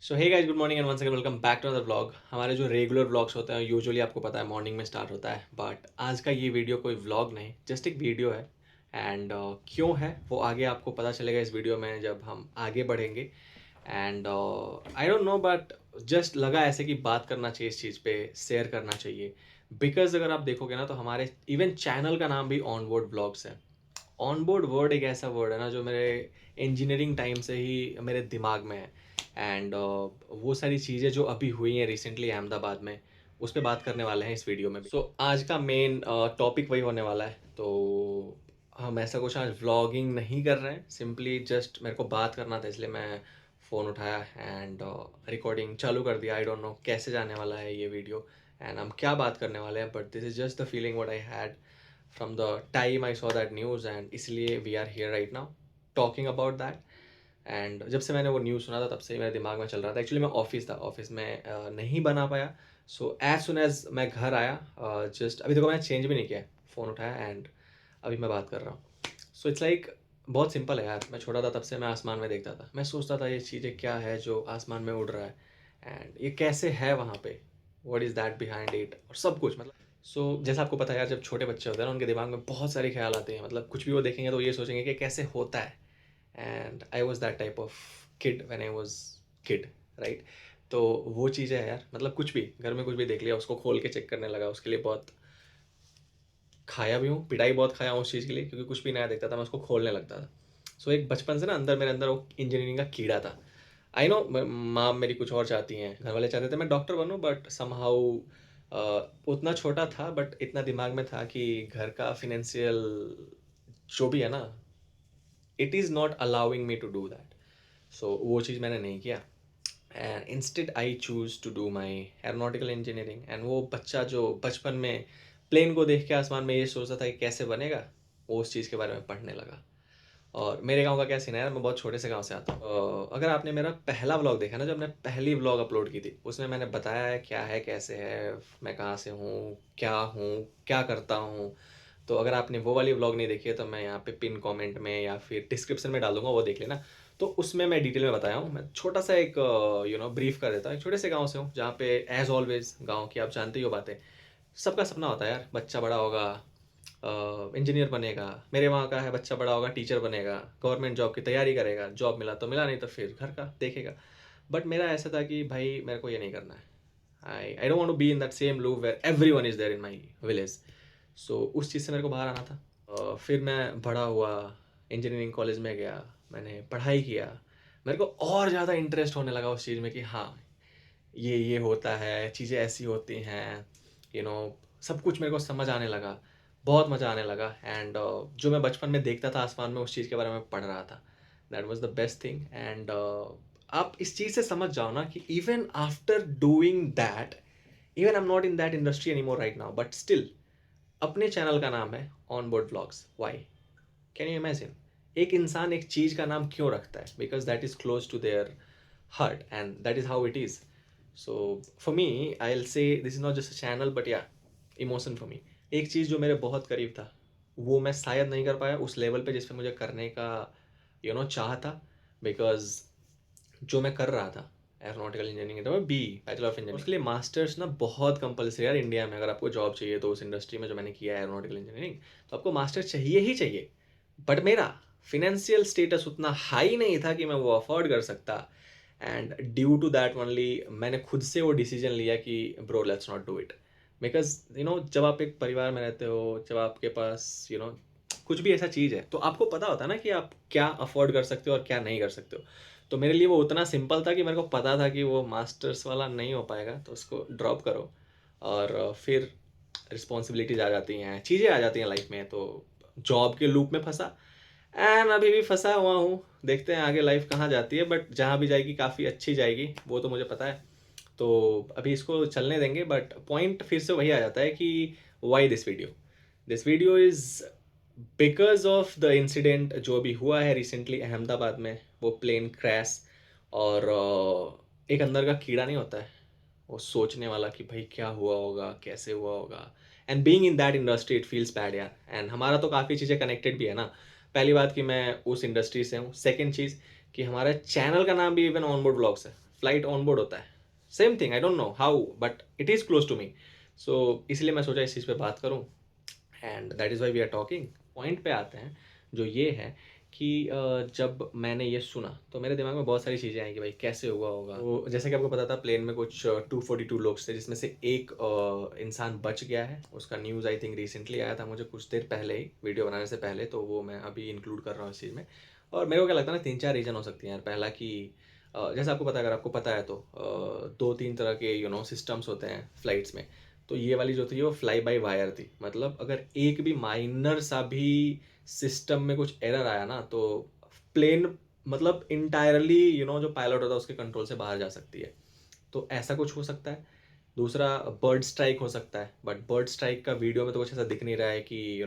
So hey guys, good morning and once again welcome back to another vlog. हमारे जो regular vlogs होते हैं usually आपको पता है मॉर्निंग में स्टार्ट होता है, बट आज का ये वीडियो कोई व्लॉग नहीं, जस्ट एक वीडियो है। एंड क्यों है वो आगे आपको पता चलेगा इस वीडियो में जब हम आगे बढ़ेंगे। And I don't no, but just लगा ऐसे कि बात करना चाहिए, इस चीज़ पे शेयर करना चाहिए। बिकॉज अगर आप देखोगे ना तो हमारे इवन चैनल का नाम भी ऑन बोर्ड व्लॉग्स है। ऑन बोर्ड वर्ड एक ऐसा वर्ड है ना जो मेरे इंजीनियरिंग टाइम से ही मेरे दिमाग में है। एंड वो सारी चीज़ें जो अभी हुई हैं रिसेंटली अहमदाबाद में, उस पर बात करने वाले हैं इस वीडियो में भी। सो आज का मेन टॉपिक वही होने वाला है। तो हम ऐसा कुछ आज व्लॉगिंग नहीं कर रहे हैं, सिंपली जस्ट मेरे को बात करना था इसलिए मैं फ़ोन उठाया एंड रिकॉर्डिंग चालू कर दिया। आई डोंट नो कैसे जाने वाला है ये वीडियो एंड हम क्या बात करने वाले हैं, but this is just the feeling what I had from the time I saw that news, and इसलिए we are here right now talking about that. And जब से मैंने वो न्यूज़ सुना था तब से ही मेरे दिमाग में चल रहा था। एक्चुअली मैं ऑफिस था, ऑफिस में नहीं बना पाया। सो एज सुन एज मैं घर आया, जस्ट अभी तक मैंने चेंज भी नहीं किया, फ़ोन उठाया एंड अभी मैं बात कर रहा हूँ। सो इट्स लाइक बहुत सिंपल है यार। मैं छोटा था तब से मैं आसमान में देखता था, मैं सोचता था ये चीज़ें क्या है जो आसमान में उड़ रहा है एंड ये कैसे है वहाँ पे, what is that behind it, और सब कुछ मतलब। जैसा आपको पता है यार, जब छोटे बच्चे होते हैं ना उनके दिमाग में बहुत सारे ख्याल आते हैं, मतलब कुछ भी वो देखेंगे तो ये सोचेंगे कि कैसे होता है। And I was that type of kid when I was kid, right. तो वो चीज़ें है यार, मतलब कुछ भी घर में कुछ भी देख लिया उसको खोल के चेक करने लगा, उसके लिए बहुत खाया भी हूँ, पिटाई बहुत खाया हूँ उस चीज़ के लिए, क्योंकि कुछ भी नया देखता था मैं उसको खोलने लगता था। सो एक बचपन से ना अंदर मेरे अंदर वो इंजीनियरिंग का कीड़ा था। आई नो माँ मेरी कुछ और चाहती हैं, घर वाले चाहते थे मैं डॉक्टर बनूँ, बट समहाउ उतना छोटा था बट इतना दिमाग में था कि घर का फिनेंशियल जो भी है ना, it is not allowing me to do that. So वो चीज़ मैंने नहीं किया and instead I choose to do my aeronautical engineering. And वो बच्चा जो बचपन में प्लेन को देख के आसमान में ये सोचता था कि कैसे बनेगा, वो उस चीज़ के बारे में पढ़ने लगा। और मेरे गांव का क्या सीन है यार, मैं बहुत छोटे से गांव से आता हूँ। अगर आपने मेरा पहला व्लॉग देखा ना, जब मैंने पहली व्लॉग अपलोड की थी, उसमें मैंने बताया है क्या है, कैसे है, मैं कहाँ से हूँ, क्या करता हूँ। तो अगर आपने वो वाली व्लॉग नहीं देखी है तो मैं यहाँ पे पिन कमेंट में या फिर डिस्क्रिप्शन में डाल दूंगा, वो देख लेना। तो उसमें मैं डिटेल में बताया हूँ। मैं छोटा सा एक ब्रीफ कर देता हूँ। एक छोटे से गांव से हूँ जहाँ पे एज ऑलवेज गांव की आप जानते ही हो बातें, सबका सपना होता है यार, बच्चा बड़ा होगा इंजीनियर बनेगा। मेरे वहाँ का है, बच्चा बड़ा होगा टीचर बनेगा, गवर्नमेंट जॉब की तैयारी करेगा, जॉब मिला तो मिला, नहीं तो फिर घर का देखेगा। बट मेरा ऐसा था कि भाई मेरे को ये नहीं करना है। I don't want to be in that same loop where everyone is there in my village. So उस चीज़ से मेरे को बाहर आना था। फिर मैं बड़ा हुआ, इंजीनियरिंग कॉलेज में गया, मैंने पढ़ाई किया। मेरे को और ज़्यादा इंटरेस्ट होने लगा उस चीज़ में कि हाँ ये होता है, चीज़ें ऐसी होती हैं, यू नो सब कुछ मेरे को समझ आने लगा, बहुत मज़ा आने लगा। एंड जो मैं बचपन में देखता था आसमान में, उस चीज़ के बारे में पढ़ रहा था। That was the best thing. And आप इस चीज़ से समझ जाओ ना कि even after doing that, even I am not in that industry any more right now, but still अपने चैनल का नाम है on board vlogs. Why? Can you imagine? एक इंसान एक चीज़ का नाम क्यों रखता है? Because that is close to their heart and that is how it is. So for me, I'll say this is not just a channel but yeah, emotion for me. एक चीज़ जो मेरे बहुत करीब था, वो मैं शायद नहीं कर पाया उस लेवल पे जिस पे मुझे करने का चाह था। बिकॉज जो मैं कर रहा था एरोनॉटिकल इंजीनियरिंग, तो मैं बी बैचलर ऑफ इंजीनियरिंग, उसके लिए मास्टर्स ना बहुत कंपलसरी यार इंडिया में। अगर आपको जॉब चाहिए तो उस इंडस्ट्री में जो मैंने किया है एरोनॉटिकल इंजीनियरिंग, तो आपको मास्टर्स चाहिए ही चाहिए। बट मेरा फिनेंशियल स्टेटस उतना हाई नहीं था कि मैं वो अफोर्ड कर सकता। And due to that only मैंने खुद से वो डिसीजन लिया कि bro let's not do it. Because जब आप एक परिवार में रहते हो, जब आपके पास कुछ भी ऐसा चीज़ है, तो आपको पता होता है ना कि आप क्या अफोर्ड कर सकते हो और क्या नहीं कर सकते हो। तो मेरे लिए वो उतना सिंपल था कि मेरे को पता था कि वो मास्टर्स वाला नहीं हो पाएगा, तो उसको ड्रॉप करो। और फिर रिस्पॉन्सिबिलिटीज आ जाती हैं, चीज़ें आ जाती हैं लाइफ में, तो जॉब के लूप में फंसा एंड अभी भी फंसा हुआ हूँ। देखते हैं आगे लाइफ कहाँ जाती है, बट जहाँ भी जाएगी काफ़ी अच्छी जाएगी, वो तो मुझे पता है। तो अभी इसको चलने देंगे, बट पॉइंट फिर से वही आ जाता है कि why this video is because of the incident जो अभी हुआ है रिसेंटली अहमदाबाद में, वो प्लेन क्रैश। और एक अंदर का कीड़ा नहीं होता है वो सोचने वाला कि भाई क्या हुआ होगा, कैसे हुआ होगा। And being in that industry it feels bad यार। एंड हमारा तो काफ़ी चीज़ें कनेक्टेड भी है ना। पहली बात कि मैं उस इंडस्ट्री से हूँ, सेकेंड चीज़ कि हमारे चैनल का नाम भी इवन ऑन बोर्ड व्लॉग्स है। फ्लाइट ऑन बोर्ड होता है, same thing, I don't know how but it is close to me. So इसलिए मैं सोचा इस चीज़ पे बात करूँ, and that is why we are talking. Point पे आते हैं, जो ये है कि जब मैंने ये सुना तो मेरे दिमाग में बहुत सारी चीज़ें आई कि भाई कैसे हुआ होगा। तो जैसे कि आपको पता था, प्लेन में कुछ 242 लोग थे, जिसमें से एक इंसान बच गया है। उसका न्यूज़ आई थिंक रिसेंटली आया था मुझे कुछ देर पहले ही, वीडियो बनाने से पहले, तो वो मैं अभी इंक्लूड कर रहा हूँ इस चीज़ में। और मेरे को क्या लगता है ना, 3-4 रीज़न हो सकती हैं यार। पहला कि जैसे आपको पता है, अगर आपको पता है तो 2-3 तरह के सिस्टम्स होते हैं फ्लाइट्स में। तो ये वाली जो थी वो फ्लाई बाय वायर थी, मतलब अगर एक भी माइनर सा भी सिस्टम में कुछ एरर आया ना, तो प्लेन मतलब इंटायरली जो पायलट होता है उसके कंट्रोल से बाहर जा सकती है। तो ऐसा कुछ हो सकता है। दूसरा, बर्ड स्ट्राइक हो सकता है, बट बर्ड स्ट्राइक का वीडियो में तो कुछ ऐसा दिख नहीं रहा है कि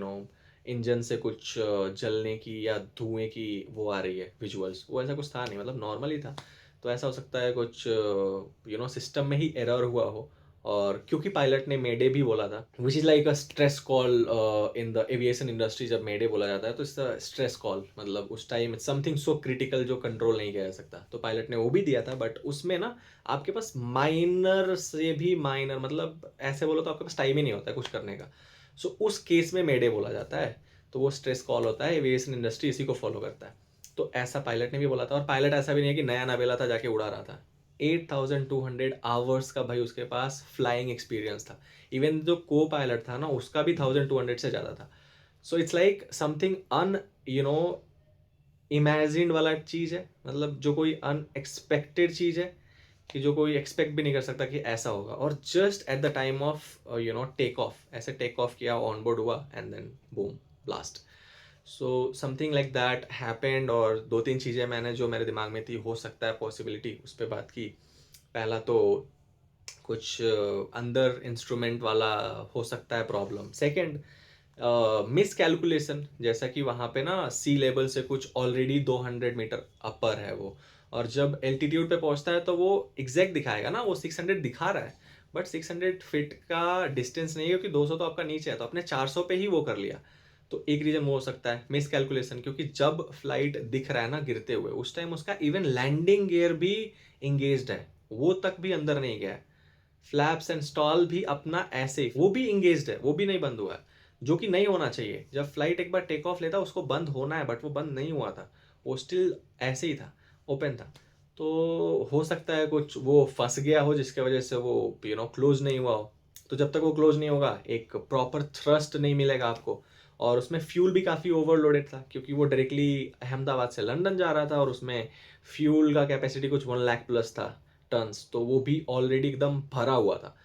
इंजन से कुछ जलने की या धुएं की वो आ रही है विजुअल्स, वो ऐसा कुछ था नहीं, मतलब नॉर्मल ही था। तो ऐसा हो सकता है कुछ सिस्टम में ही एरर हुआ हो। और क्योंकि पायलट ने मेडे भी बोला था, which is like a stress call in the aviation industry. जब मेडे बोला जाता है तो इट्स अ स्ट्रेस कॉल, मतलब उस टाइम समथिंग सो क्रिटिकल जो कंट्रोल नहीं किया जा सकता। तो पायलट ने वो भी दिया था, बट उसमें ना आपके पास माइनर से भी माइनर, मतलब ऐसे बोलो तो आपके पास टाइम ही नहीं होता है कुछ करने का। सो उस केस में मेडे बोला जाता है, तो वो स्ट्रेस कॉल होता है। एविएशन इंडस्ट्री इसी को फॉलो करता है। तो ऐसा पायलट ने भी बोला था, और पायलट ऐसा भी नहीं है कि नया नवेला था जाके उड़ा रहा था। 8,200 आवर्स का भाई उसके पास फ्लाइंग एक्सपीरियंस था। इवन जो को पायलट था ना, उसका भी 1,200 से ज़्यादा था। So it's like something un you know imagined वाला चीज़ है, मतलब जो कोई अनएक्सपेक्टेड चीज़ है, कि जो कोई एक्सपेक्ट भी नहीं कर सकता कि ऐसा होगा। और just at the time of take off, ऐसे टेक ऑफ किया, ऑन बोर्ड हुआ, and then boom, blast. So something like that happened. और 2-3 चीज़ें मैंने जो मेरे दिमाग में थी, हो सकता है पॉसिबिलिटी, उस पर बात की। पहला तो कुछ अंदर इंस्ट्रूमेंट वाला हो सकता है प्रॉब्लम। सेकंड, मिस कैलकुलेशन, जैसा कि वहाँ पे ना सी लेवल से कुछ ऑलरेडी 200 मीटर अपर है वो, और जब एल्टीट्यूड पे पहुँचता है तो वो एग्जैक्ट दिखाएगा ना, वो 600 दिखा रहा है, बट 600 फीट का डिस्टेंस नहीं है, क्योंकि 200 तो आपका नीचे है, तो आपने 400 पे ही वो कर लिया। तो एक रीजन वो हो सकता है मिस कैलकुलेशन, क्योंकि जब फ्लाइट दिख रहा है ना गिरते हुए, उस टाइम उसका इवन लैंडिंग गियर भी इंगेज्ड है, वो तक भी अंदर नहीं गया है। फ्लैप्स एंड स्टॉल भी अपना ऐसे ही, वो भी इंगेज्ड है, वो भी नहीं बंद हुआ है, जो कि नहीं होना चाहिए। जब फ्लाइट एक बार टेक ऑफ लेता उसको बंद होना है, बट वो बंद नहीं हुआ था, वो स्टिल ऐसे ही था, ओपन था। तो हो सकता है कुछ वो फंस गया हो, जिसके वजह से वो क्लोज नहीं हुआ हो। तो जब तक वो क्लोज नहीं होगा, एक प्रॉपर थ्रस्ट नहीं मिलेगा आपको। और उसमें फ्यूल भी काफ़ी ओवरलोडेड था, क्योंकि वो डायरेक्टली अहमदाबाद से लंदन जा रहा था, और उसमें फ्यूल का कैपेसिटी कुछ 1 लाख प्लस था टन्स, तो वो भी ऑलरेडी एकदम भरा हुआ था।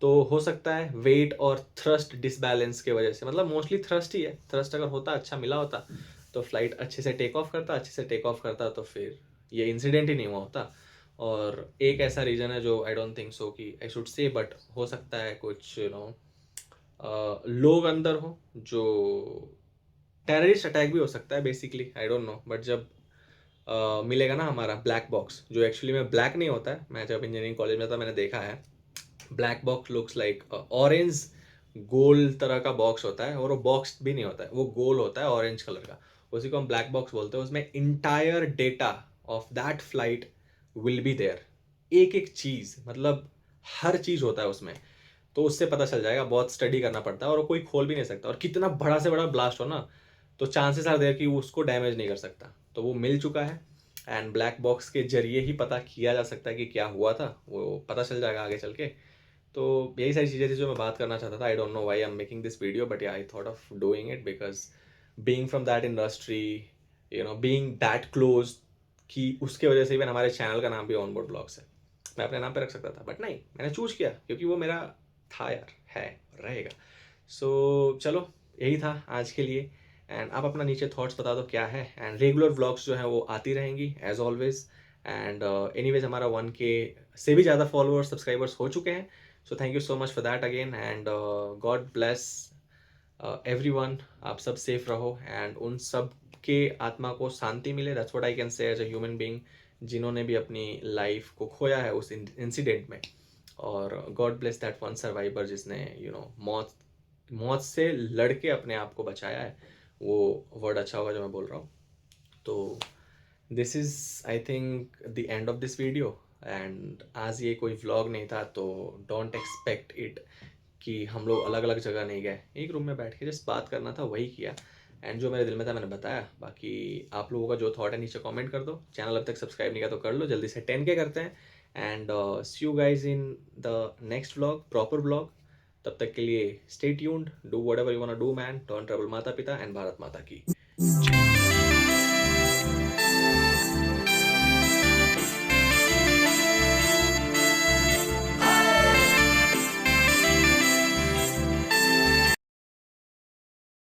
तो हो सकता है वेट और थ्रस्ट डिसबैलेंस के वजह से, मतलब मोस्टली थ्रस्ट ही है, थ्रस्ट अगर होता, अच्छा मिला होता, तो फ्लाइट अच्छे से टेक ऑफ करता, अच्छे से टेक ऑफ करता, तो फिर ये इंसिडेंट ही नहीं हुआ होता। और एक ऐसा रीज़न है जो आई डोंट थिंक सो कि आई शुड से, बट हो सकता है कुछ लोग अंदर हो, जो टेररिस्ट अटैक भी हो सकता है basically, I don't no. But जब मिलेगा ना हमारा ब्लैक बॉक्स, जो एक्चुअली में ब्लैक नहीं होता है, मैं जब इंजीनियरिंग कॉलेज में था मैंने देखा है, black box looks like orange गोल तरह का बॉक्स होता है, और वो बॉक्स भी नहीं होता है, वो गोल होता है ऑरेंज कलर का, उसी को हम ब्लैक बॉक्स बोलते हैं। उसमें entire data of that flight will be there, एक एक चीज़, मतलब हर चीज़ होता है उसमें। तो उससे पता चल जाएगा, बहुत स्टडी करना पड़ता है, और कोई खोल भी नहीं सकता। और कितना बड़ा से बड़ा ब्लास्ट हो ना, तो चांसेस आर देयर कि वो उसको डैमेज नहीं कर सकता। तो वो मिल चुका है, एंड ब्लैक बॉक्स के जरिए ही पता किया जा सकता है कि क्या हुआ था, वो पता चल जाएगा आगे चल के। तो यही सारी चीज़ें थी जो मैं बात करना चाहता था। आई don't know why I am making this video, but I thought of doing it because being from that industry, being that close, कि उसके वजह से इवन हमारे चैनल का नाम भी ऑन बोर्ड ब्लॉग्स है। मैं अपने नाम पे रख सकता था, बट नहीं, मैंने चूज किया क्योंकि वो मेरा था यार, है, रहेगा। सो चलो, यही था आज के लिए। एंड आप अपना नीचे थॉट्स बता दो क्या है। एंड रेगुलर व्लॉग्स जो है वो आती रहेंगी एज ऑलवेज। एंड एनीवेज हमारा 1K से भी ज़्यादा फॉलोअर्स सब्सक्राइबर्स हो चुके हैं। So thank you so much for that again, and God bless everyone. आप सब सेफ रहो, एंड उन सब के आत्मा को शांति मिले, that's what I can say as a human being, जिन्होंने भी अपनी लाइफ को खोया है उस इंसिडेंट में। और God bless that one survivor जिसने मौत मौत से लड़के अपने आप को बचाया है। वो वर्ड अच्छा होगा जो मैं बोल रहा हूँ। तो this is I think the end of this video. And आज ये कोई व्लॉग नहीं था, तो डोंट एक्सपेक्ट इट कि हम लोग अलग अलग जगह नहीं गए, एक रूम में बैठ के जस्ट बात करना था, वही किया। एंड जो मेरे दिल में था मैंने बताया। बाकी आप लोगों का जो थॉट है नीचे कमेंट कर दो। चैनल अब तक सब्सक्राइब नहीं किया तो कर लो, जल्दी से 10K करते हैं। And see you guys in the next vlog, proper vlog. तब तक के लिए stay tuned, do whatever you want to do man, don't trouble माता पिता एंड भारत माता की।